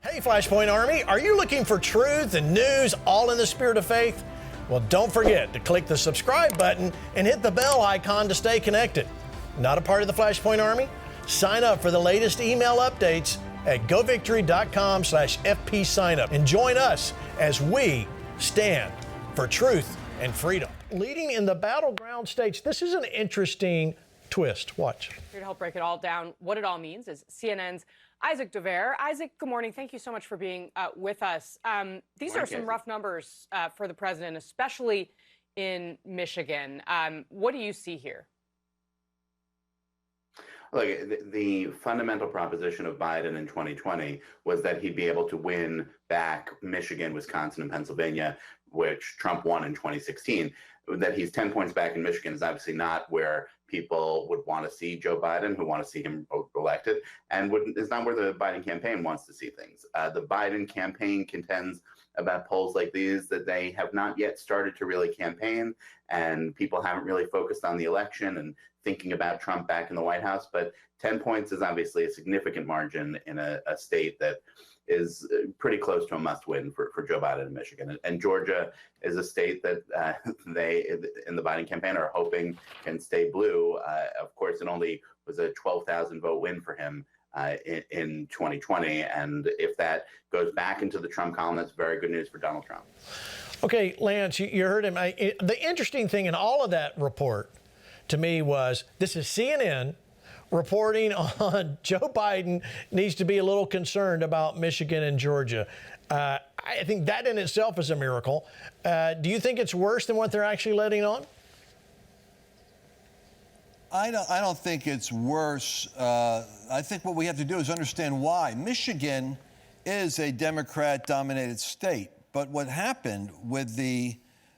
Hey, FlashPoint Army, are you looking for truth and news all in the spirit of faith? Well, don't forget to click the subscribe button and hit the bell icon to stay connected. Not a part of the FlashPoint Army? Sign up for the latest email updates at govictory.com/FP signup and join us as we stand for truth and freedom. Leading in the battleground states, this is an interesting twist. Watch. Here to help break it all down, what it all means is CNN's Isaac Dever. Isaac, good morning. Thank you so much for being with us. These are some rough numbers for the president, especially in Michigan. What do you see here? Look, the fundamental proposition of Biden in 2020 was that he'd be able to win back Michigan, Wisconsin, and Pennsylvania, which Trump won in 2016. That he's 10 points back in Michigan is obviously not where people would want to see Joe Biden, who want to see him elected, and is not where the Biden campaign wants to see things. The Biden campaign contends about polls like these that they have not yet started to really campaign, and people haven't really focused on the election and thinking about Trump back in the White House. But 10 points is obviously a significant margin in a state that is pretty close to a must-win for Joe Biden in Michigan. And Georgia is a state that they, in the Biden campaign, are hoping can stay blue. Of course, it only was a 12,000 vote win for him in 2020. And if that goes back into the Trump column, that's very good news for Donald Trump. Okay, Lance, you heard him. The interesting thing in all of that report to me was this is CNN reporting on Joe Biden needs to be a little concerned about Michigan and Georgia. I think that in itself is a miracle. Do you think it's worse than what they're actually letting on? I don't think it's worse. I think what we have to do is understand why. Michigan is a Democrat-dominated state, but what happened with the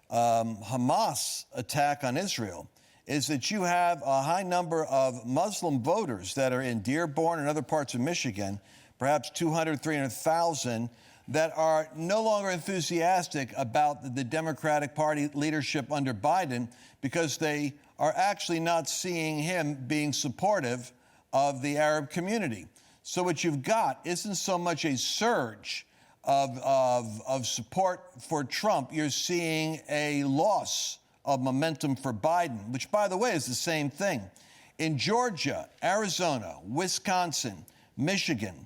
Hamas attack on Israel is that you have a high number of Muslim voters that are in Dearborn and other parts of Michigan, perhaps 200, 300,000, that are no longer enthusiastic about the Democratic Party leadership under Biden because they are actually not seeing him being supportive of the Arab community. So what you've got isn't so much a surge of support for Trump. You're seeing a loss of momentum for Biden, which, by the way, is the same thing. In Georgia, Arizona, Wisconsin, Michigan,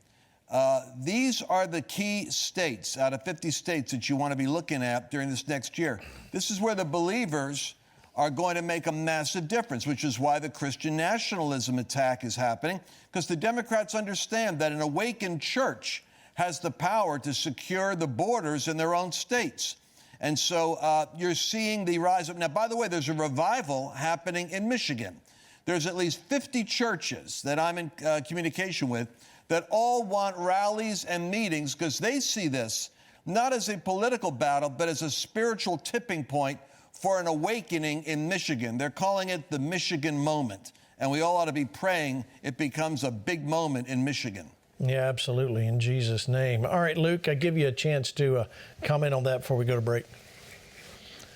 these are the key states out of 50 states that you want to be looking at during this next year. This is where the believers are going to make a massive difference, which is why the Christian nationalism attack is happening, because the Democrats understand that an awakened church has the power to secure the borders in their own states. And so you're seeing the rise of, now, by the way, there's a revival happening in Michigan. There's at least 50 churches that I'm in communication with that all want rallies and meetings because they see this not as a political battle, but as a spiritual tipping point for an awakening in Michigan. They're calling it the Michigan moment. And we all ought to be praying it becomes a big moment in Michigan. Yeah, absolutely. In Jesus' name. All right, Luke, I give you a chance to comment on that before we go to break.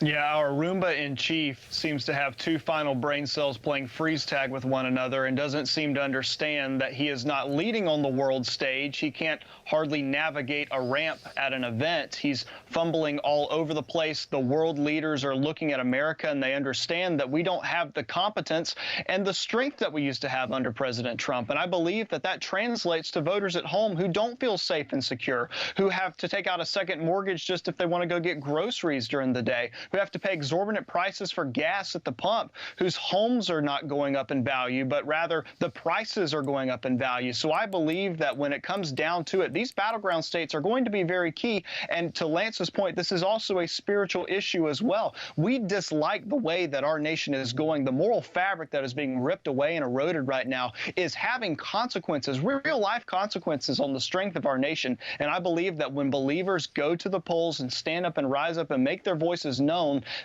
Yeah, our Roomba in chief seems to have two final brain cells playing freeze tag with one another and doesn't seem to understand that he is not leading on the world stage. He can't hardly navigate a ramp at an event. He's fumbling all over the place. The world leaders are looking at America and they understand that we don't have the competence and the strength that we used to have under President Trump. And I believe that that translates to voters at home who don't feel safe and secure, who have to take out a second mortgage just if they want to go get groceries during the day, who have to pay exorbitant prices for gas at the pump, whose homes are not going up in value, but rather the prices are going up in value. So I believe that when it comes down to it, these battleground states are going to be very key. And to Lance's point, this is also a spiritual issue as well. We dislike the way that our nation is going. The moral fabric that is being ripped away and eroded right now is having consequences, real life consequences on the strength of our nation. And I believe that when believers go to the polls and stand up and rise up and make their voices known,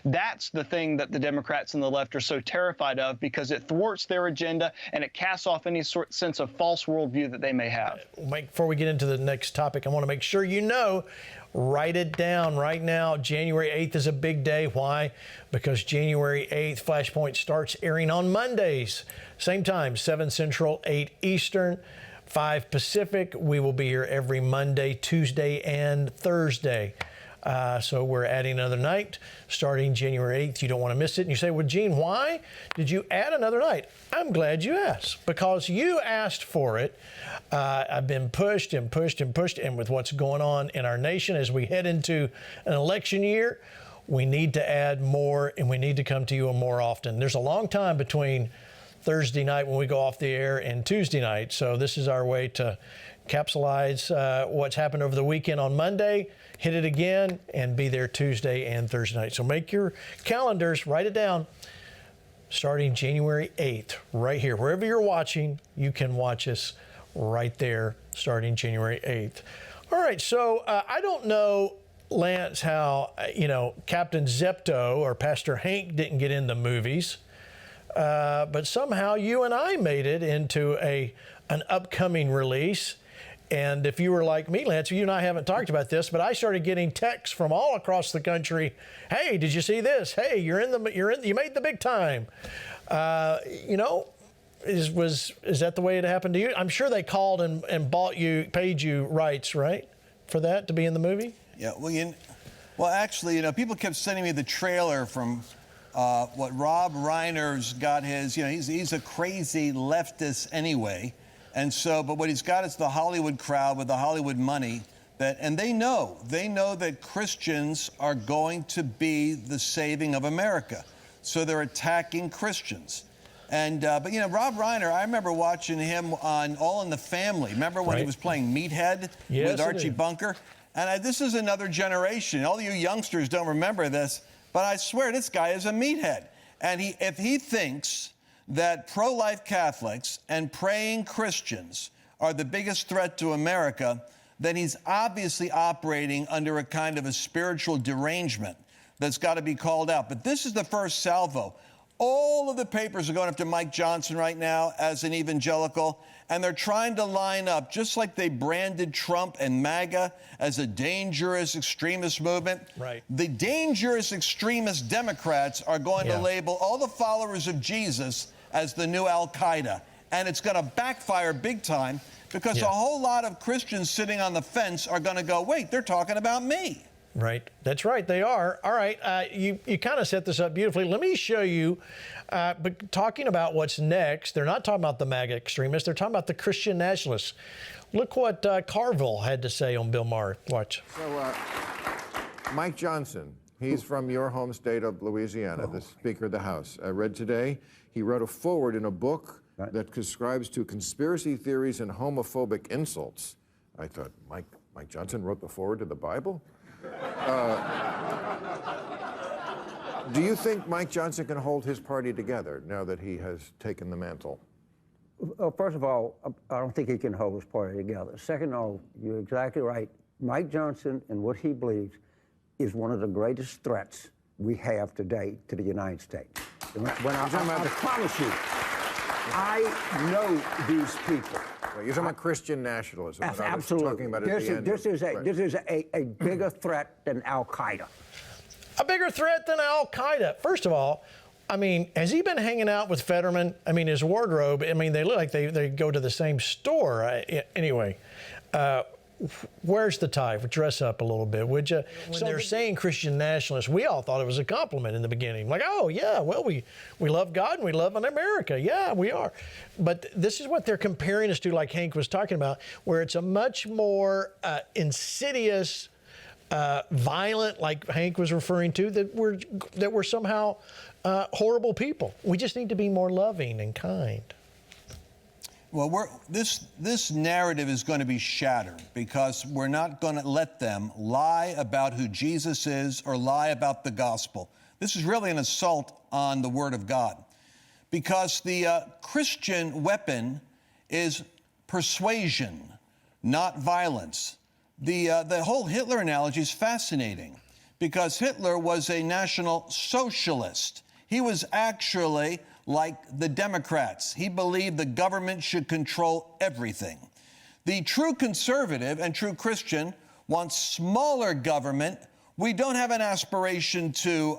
that's the thing that the Democrats and the left are so terrified of, because it thwarts their agenda and it casts off any sort sense of false worldview that they may have. Mike, before we get into the next topic, I want to make sure you know, write it down right now. January 8th is a big day. Why? Because January 8th, FlashPoint starts airing on Mondays. Same time, 7 Central, 8 Eastern. 5 Pacific. We will be here every Monday, Tuesday, and Thursday. So we're adding another night starting January 8th. You don't want to miss it. And you say, well, Gene, why did you add another night? I'm glad you asked, because you asked for it. I've been pushed and pushed and pushed. And with what's going on in our nation as we head into an election year, we need to add more, and we need to come to you more often. There's a long time between Thursday night when we go off the air and Tuesday night. So this is our way to capsulize what's happened over the weekend on Monday, hit it again, and be there Tuesday and Thursday night. So make your calendars, write it down, starting January 8th, right here. Wherever you're watching, you can watch us right there, starting January 8th. All right, so I don't know, Lance, how, Captain Zepto or Pastor Hank didn't get in the movies, but somehow you and I made it into an upcoming release. And if you were like me, Lance, you and I haven't talked about this, but I started getting texts from all across the country. Hey, did you see this? Hey, you made the big time. Is that the way it happened to you? I'm sure they called and paid you rights, right, for that to be in the movie? Yeah. Well, actually, people kept sending me the trailer from what Rob Reiner's got his. He's a crazy leftist anyway. And so, but what he's got is the Hollywood crowd with the Hollywood money and they know that Christians are going to be the saving of America. So they're attacking Christians. But Rob Reiner, I remember watching him on All in the Family. Remember when he was playing Meathead with Archie Bunker? And this is another generation. All you youngsters don't remember this, but I swear this guy is a meathead. And if he thinks that pro-life Catholics and praying Christians are the biggest threat to America, then he's obviously operating under a kind of a spiritual derangement that's got to be called out. But this is the first salvo. All of the papers are going after Mike Johnson right now as an evangelical, and they're trying to line up, just like they branded Trump and MAGA as a dangerous extremist movement. Right. The dangerous extremist Democrats are going to label all the followers of Jesus as the new Al-Qaeda. And it's going to backfire big time, because a whole lot of Christians sitting on the fence are going to go, wait, they're talking about me. Right. That's right. They are. All right. You kind of set this up beautifully. Let me show you, but talking about what's next, they're not talking about the MAGA extremists. They're talking about the Christian nationalists. Look what Carville had to say on Bill Maher. Watch. So, Mike Johnson, he's from your home state of Louisiana, the Speaker of the House. I read today he wrote a foreword in a book that subscribes to conspiracy theories and homophobic insults. I thought, Mike Johnson wrote the foreword to the Bible? Do you think Mike Johnson can hold his party together now that he has taken the mantle? Well, first of all, I don't think he can hold his party together. Second of all, you're exactly right. Mike Johnson and what he believes is one of the greatest threats we have today to the United States. I promise you, I know these people. Well, you're talking about Christian nationalism. Absolutely. Talking about this is a bigger threat than Al-Qaeda. A bigger threat than Al-Qaeda. First of all, has he been hanging out with Fetterman? His wardrobe, they look like they go to the same store. Anyway, where's the tie? Dress up a little bit, would you? When they're saying Christian nationalists, we all thought it was a compliment in the beginning. Like, oh, yeah, well, we love God and we love America. Yeah, we are. But this is what they're comparing us to, like Hank was talking about, where it's a much more insidious, violent, like Hank was referring to, that we're somehow horrible people. We just need to be more loving and kind. Well, this narrative is going to be shattered, because we're not going to let them lie about who Jesus is or lie about the gospel. This is really an assault on the Word of God, because the Christian weapon is persuasion, not violence. The whole Hitler analogy is fascinating, because Hitler was a National Socialist. He was actually like the Democrats. He believed the government should control everything. The true conservative and true Christian wants smaller government. We don't have an aspiration to,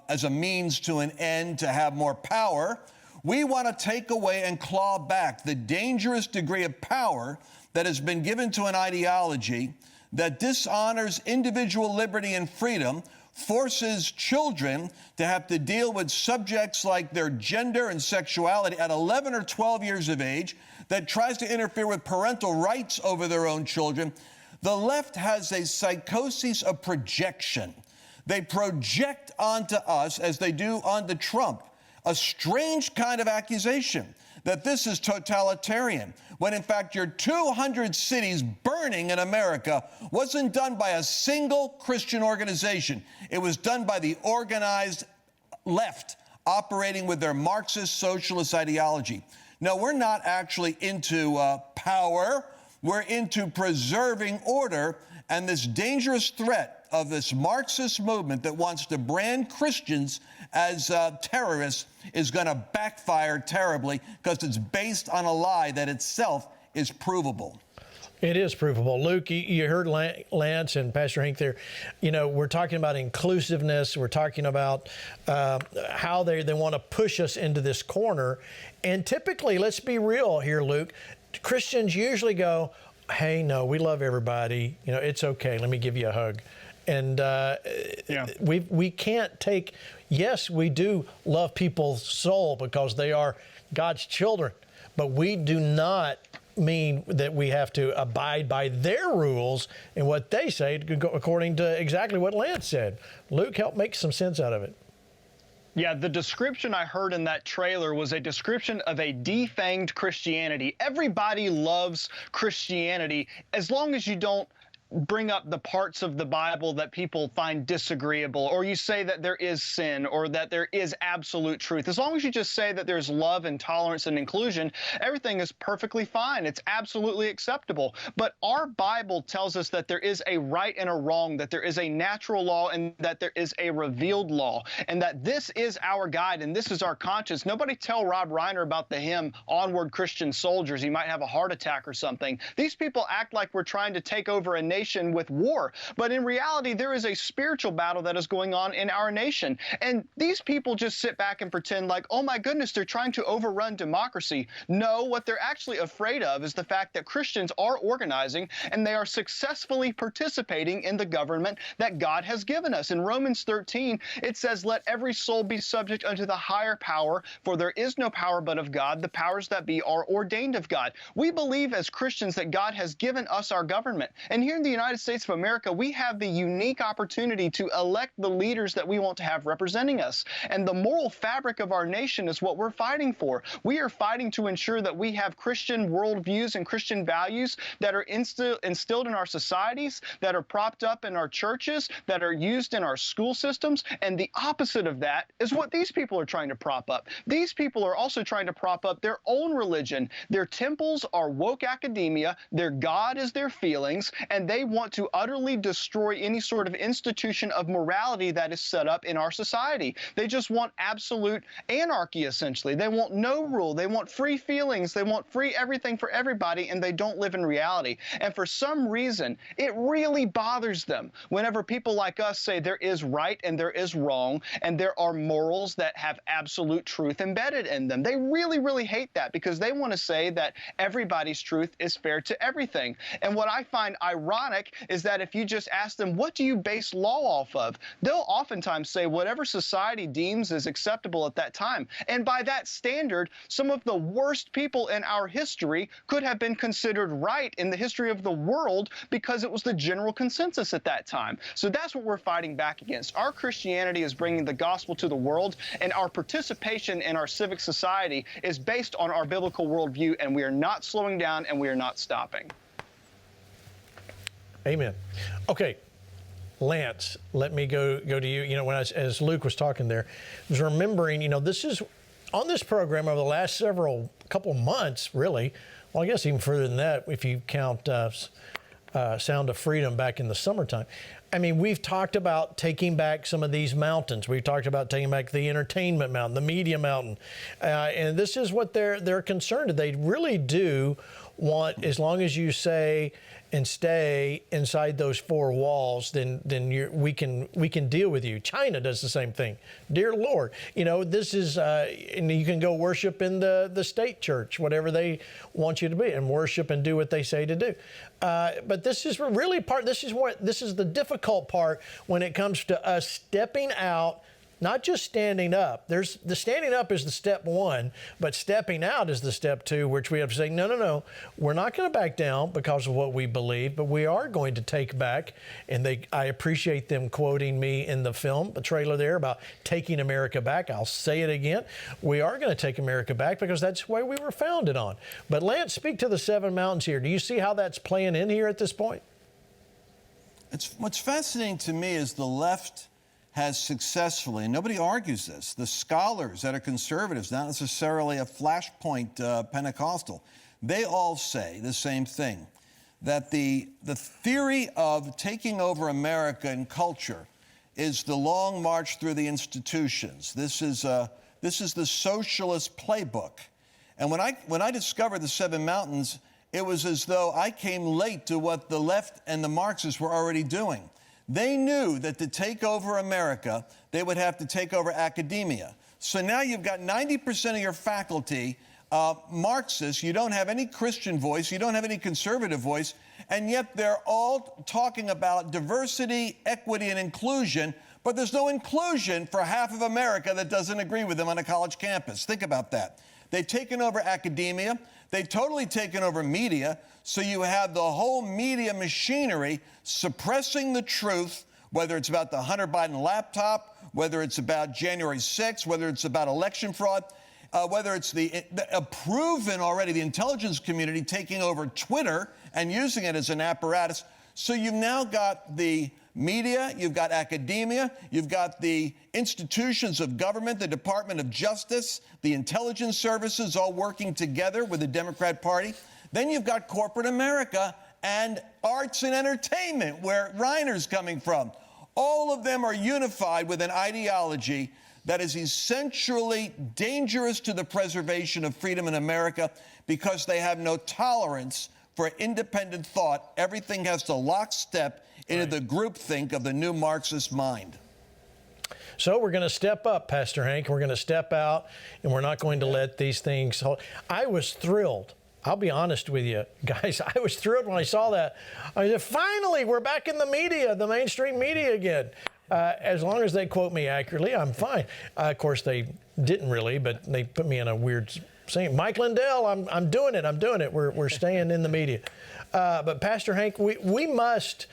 as a means to an end, to have more power. We want to take away and claw back the dangerous degree of power that has been given to an ideology that dishonors individual liberty and freedom, forces children to have to deal with subjects like their gender and sexuality at 11 or 12 years of age, that tries to interfere with parental rights over their own children. The left has a psychosis of projection. They project onto us, as they do onto Trump, a strange kind of accusation that this is totalitarian, when in fact your 200 cities burning in America wasn't done by a single Christian organization. It was done by the organized left operating with their Marxist socialist ideology. No, we're not actually into power. We're into preserving order, and this dangerous threat of this Marxist movement that wants to brand Christians as terrorists is going to backfire terribly, because it's based on a lie that itself is provable. It is provable. Luke, you heard Lance and Pastor Hank there. You know, we're talking about inclusiveness. We're talking about how they want to push us into this corner. And typically, let's be real here, Luke, Christians usually go, hey, no, we love everybody. You know, it's okay. Let me give you a hug. And we can't take, yes, we do love people's soul because they are God's children, but we do not mean that we have to abide by their rules and what they say according to exactly what Lance said. Luke, help make some sense out of it. Yeah, the description I heard in that trailer was a description of a defanged Christianity. Everybody loves Christianity as long as you don't bring up the parts of the Bible that people find disagreeable, or you say that there is sin, or that there is absolute truth. As long as you just say that there's love and tolerance and inclusion, everything is perfectly fine. It's absolutely acceptable. But our Bible tells us that there is a right and a wrong, that there is a natural law, and that there is a revealed law, and that this is our guide and this is our conscience. Nobody tell Rob Reiner about the hymn, Onward Christian Soldiers. He might have a heart attack or something. These people act like we're trying to take over a nation with war, but in reality there is a spiritual battle that is going on in our nation, and these people just sit back and pretend like, oh my goodness, they're trying to overrun democracy. No, what they're actually afraid of is the fact that Christians are organizing and they are successfully participating in the government that God has given us. In Romans 13 it says, let every soul be subject unto the higher power, for there is no power but of God. The powers that be are ordained of God. We believe as Christians that God has given us our government, and here in the United States of America, we have the unique opportunity to elect the leaders that we want to have representing us. And the moral fabric of our nation is what we're fighting for. We are fighting to ensure that we have Christian worldviews and Christian values that are instilled in our societies, that are propped up in our churches, that are used in our school systems. And the opposite of that is what these people are trying to prop up. These people are also trying to prop up their own religion. Their temples are woke academia. Their God is their feelings, and they want to utterly destroy any sort of institution of morality that is set up in our society. They just want absolute anarchy, essentially. They want no rule. They want free feelings. They want free everything for everybody, and they don't live in reality. And for some reason, it really bothers them whenever people like us say there is right and there is wrong, and there are morals that have absolute truth embedded in them. They really, really hate that, because they want to say that everybody's truth is fair to everything. And what I find ironic is that if you just ask them, what do you base law off of? They'll oftentimes say whatever society deems is acceptable at that time. And by that standard, some of the worst people in our history could have been considered right in the history of the world because it was the general consensus at that time. So that's what we're fighting back against. Our Christianity is bringing the gospel to the world, and our participation in our civic society is based on our biblical worldview, and we are not slowing down and we are not stopping. Amen. Okay, Lance, let me go to you. You know, as Luke was talking there, I was remembering, you know, this is on this program over the last couple months, really. Well, I guess even further than that, if you count Sound of Freedom back in the summertime. I mean, we've talked about taking back some of these mountains. We've talked about taking back the entertainment mountain, the media mountain. And this is what they're concerned with. They really do want, as long as you say and stay inside those four walls, then we can deal with you. China does the same thing. Dear Lord, this is, and you can go worship in the state church, whatever they want you to be, and worship and do what they say to do. But this is really this is the difficult part when it comes to us stepping out. Not just standing up. The standing up is the step one, but stepping out is the step two, which we have to say, no, we're not going to back down because of what we believe, but we are going to take back. And I appreciate them quoting me in the film, the trailer there about taking America back. I'll say it again. We are going to take America back because that's the way we were founded on. But Lance, speak to the seven mountains here. Do you see how that's playing in here at this point? What's fascinating to me is the left has successfully, and nobody argues this, the scholars that are conservatives, not necessarily a FlashPoint Pentecostal, they all say the same thing, that the theory of taking over America and culture is the long march through the institutions. This is the socialist playbook. And when I discovered the Seven Mountains, it was as though I came late to what the left and the Marxists were already doing. They knew that to take over America, they would have to take over academia. So now you've got 90% of your faculty Marxists. You don't have any Christian voice. You don't have any conservative voice. And yet they're all talking about diversity, equity, and inclusion. But there's no inclusion for half of America that doesn't agree with them on a college campus. Think about that. They've taken over academia. They've totally taken over media. So you have the whole media machinery suppressing the truth, whether it's about the Hunter Biden laptop, whether it's about January 6th, whether it's about election fraud, whether it's the proven already, the intelligence community taking over Twitter and using it as an apparatus. So you've now got the media, you've got academia, you've got the institutions of government, the Department of Justice, the intelligence services all working together with the Democrat Party. Then you've got corporate America and arts and entertainment, where Reiner's coming from. All of them are unified with an ideology that is essentially dangerous to the preservation of freedom in America because they have no tolerance for independent thought. Everything has to lockstep into the groupthink of the new Marxist mind. So we're going to step up, Pastor Hank. We're going to step out, and we're not going to let these things hold. I was thrilled. I'll be honest with you, guys. I was thrilled when I saw that. I said, finally, we're back in the media, the mainstream media again. As long as they quote me accurately, I'm fine. Of course, they didn't really, but they put me in a weird saying. Mike Lindell, I'm doing it. I'm doing it. We're staying in the media. But Pastor Hank, we must.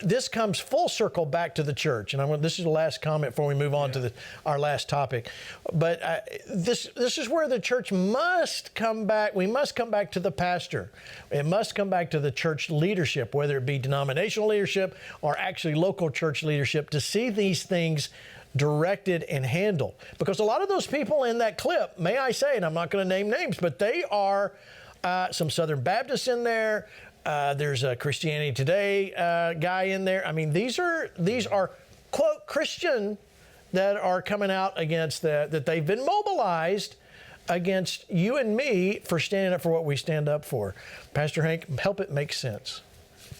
This comes full circle back to the church, and this is the last comment before we move on to our last topic. But this is where the church must come back. We must come back to the pastor. It must come back to the church leadership, whether it be denominational leadership or actually local church leadership, to see these things directed and handled. Because a lot of those people in that clip, may I say, and I'm not going to name names, but they are some Southern Baptists in there. There's a Christianity Today guy in there. I mean, these are quote Christian that are coming out against that they've been mobilized against you and me for standing up for what we stand up for. Pastor Hank, help it make sense.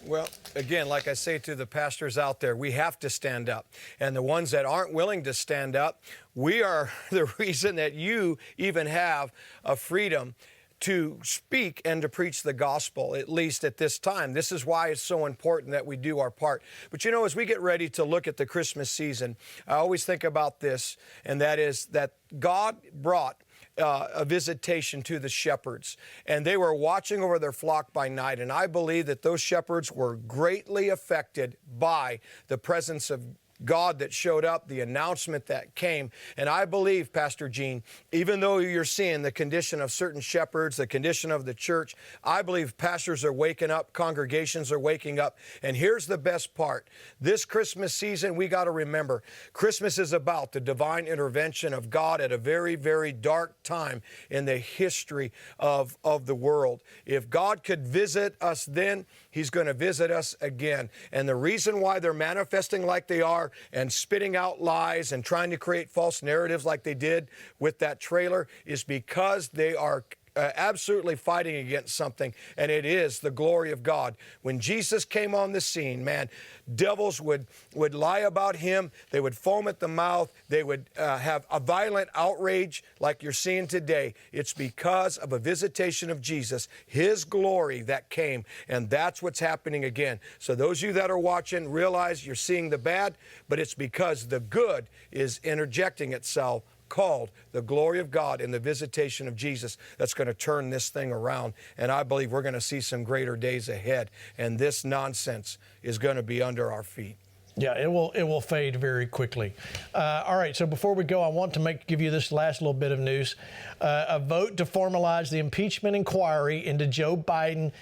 Well, again, like I say to the pastors out there, we have to stand up. And the ones that aren't willing to stand up, we are the reason that you even have a freedom to speak and to preach the gospel, at least at this time. This is why it's so important that we do our part. But you know, as we get ready to look at the Christmas season, I always think about this, and that is that God brought a visitation to the shepherds, and they were watching over their flock by night. And I believe that those shepherds were greatly affected by the presence of God that showed up, the announcement that came. And I believe, Pastor Gene, even though you're seeing the condition of certain shepherds, the condition of the church, I believe pastors are waking up, congregations are waking up. And here's the best part. This Christmas season, we got to remember, Christmas is about the divine intervention of God at a very, very dark time in the history of the world. If God could visit us then, He's going to visit us again. And the reason why they're manifesting like they are and spitting out lies and trying to create false narratives like they did with that trailer is because they are absolutely fighting against something, and it is the glory of God. When Jesus came on the scene, man, devils would lie about him. They would foam at the mouth. They would have a violent outrage like you're seeing today. It's because of a visitation of Jesus, his glory that came, and that's what's happening again. So those of you that are watching, realize you're seeing the bad, but it's because the good is interjecting itself, called the glory of God and the visitation of Jesus, that's going to turn this thing around. And I believe we're going to see some greater days ahead. And this nonsense is going to be under our feet. Yeah, it will fade very quickly. All right, so before we go, I want to give you this last little bit of news. A vote to formalize the impeachment inquiry into Joe Biden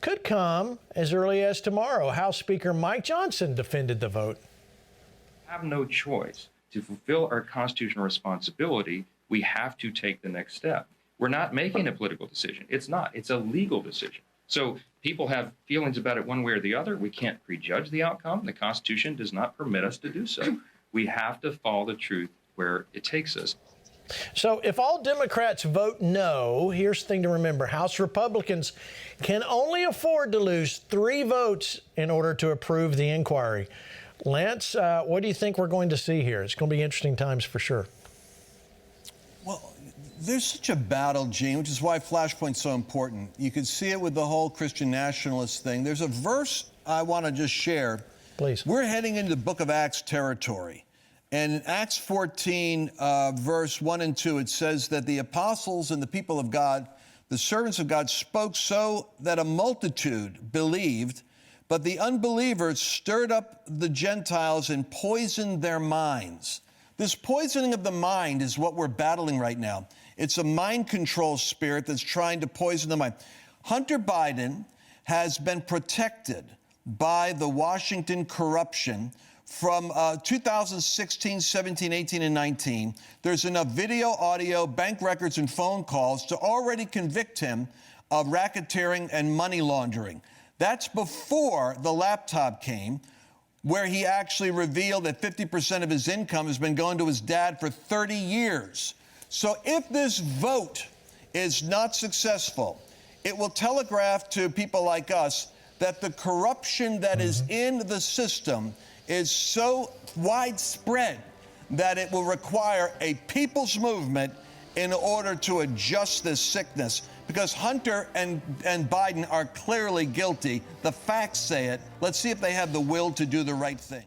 could come as early as tomorrow. House Speaker Mike Johnson defended the vote. Have no choice. To fulfill our constitutional responsibility, we have to take the next step. We're not making a political decision. It's not. It's a legal decision. So people have feelings about it one way or the other. We can't prejudge the outcome. The Constitution does not permit us to do so. We have to follow the truth where it takes us. So if all Democrats vote no, here's the thing to remember. House Republicans can only afford to lose 3 votes in order to approve the inquiry. Lance, what do you think we're going to see here? It's going to be interesting times for sure. Well, there's such a battle, Gene, which is why FlashPoint's so important. You can see it with the whole Christian nationalist thing. There's a verse I want to just share. Please. We're heading into the book of Acts territory. And in Acts 14, verse 1 and 2, it says that the apostles and the people of God, the servants of God, spoke so that a multitude believed. But the unbelievers stirred up the Gentiles and poisoned their minds. This poisoning of the mind is what we're battling right now. It's a mind control spirit that's trying to poison the mind. Hunter Biden has been protected by the Washington corruption from 2016, 17, 18, and 19. There's enough video, audio, bank records, and phone calls to already convict him of racketeering and money laundering. That's before the laptop came, where he actually revealed that 50% of his income has been going to his dad for 30 years. So if this vote is not successful, it will telegraph to people like us that the corruption that is in the system is so widespread that it will require a people's movement in order to adjust this sickness. Because Hunter and Biden are clearly guilty. The facts say it. Let's see if they have the will to do the right thing.